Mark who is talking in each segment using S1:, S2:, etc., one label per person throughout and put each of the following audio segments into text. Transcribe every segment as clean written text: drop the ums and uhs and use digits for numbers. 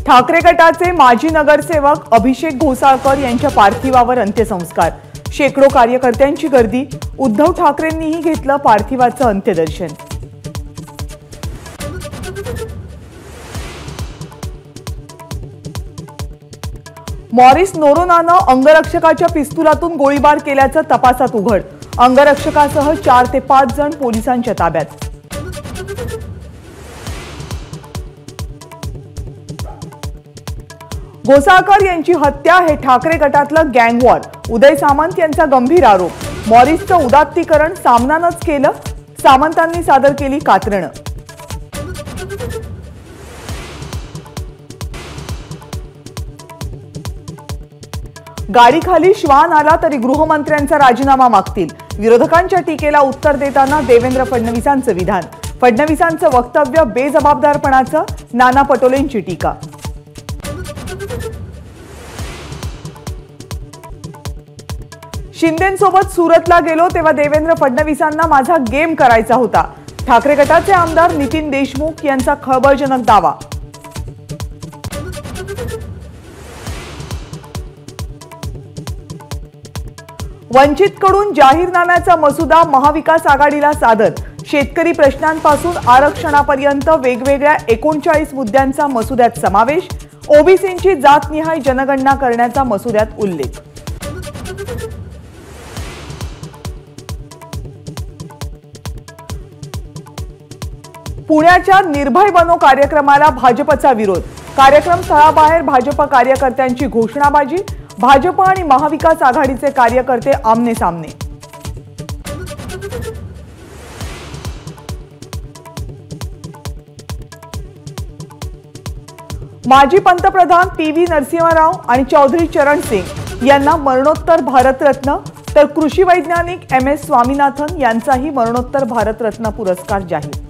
S1: ठाकरे गटाचे माजी नगरसेवक अभिषेक घोसाळकर यांच्या पार्थिवावर अंत्यसंस्कार। शेकडो कार्यकर्त्यांची गर्दी। उद्धव ठाकरेंनीही घेतलं पार्थिवाचं अंत्यदर्शन। मॉरिस नोरोनानं अंगरक्षकाच्या पिस्तुलातून गोळीबार केल्याचं तपासात उघड। अंगरक्षकासह 4 ते 5 जण पोलिसांच्या ताब्यात। घोसाळकर यांची हत्या हे ठाकरे गटातलं गँग वॉर। उदय सामंत यांचा गंभीर आरोप। मॉरिसचं उदात्तीकरण सामनानंच केलं। सामंतांनी सादर केली कात्रणं। गाडीखाली श्वान आला तरी गृहमंत्र्यांचा राजीनामा मागतील। विरोधकांच्या टीकेला उत्तर देताना देवेंद्र फडणवीसांचं विधान। फडणवीसांचं वक्तव्य बेजबाबदारपणाचं। नाना पटोलेंची टीका। शिंदेंसोबत सुरतला गेलो तेव्हा देवेंद्र फडणवीसांना माझा गेम करायचा होता। ठाकरे गटाचे आमदार नितीन देशमुख यांचा खळबळजनक दावा। वंचितकडून जाहीरनाम्याचा मसुदा महाविकास आघाडीला सादर। शेतकरी प्रश्नांपासून आरक्षणापर्यंत वेगवेगळ्या 39 मुद्द्यांचा मसुद्यात समावेश। ओबीसींची जातनिहाय जनगणना करण्याचा मसुद्यात उल्लेख। पुण्याच्या निर्भय बनो कार्यक्रमाला भाजपचा विरोध। कार्यक्रम स्थळाबाहेर भाजप कार्यकर्त्यांची घोषणाबाजी। भाजप आणि महाविकास आघाडीचे कार्यकर्ते आमने सामने। माजी पंतप्रधान पी.व्ही. नरसिंहराव आणि चौधरी चरण सिंग यांना मरणोत्तर भारतरत्न तर कृषी वैज्ञानिक एम.एस. स्वामीनाथन यांचाही मरणोत्तर भारतरत्न पुरस्कार जाहीर।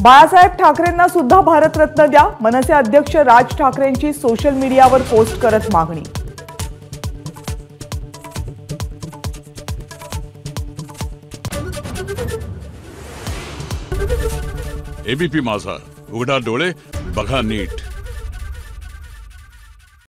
S1: बाळासाहेब ठाकरेंना सुद्धा भारतरत्न द्या। मनसे अध्यक्ष राज ठाकरेंची सोशल मीडियावर पोस्ट करत मागणी।
S2: एबीपी माझा, उघडा डोळे बघा नीट।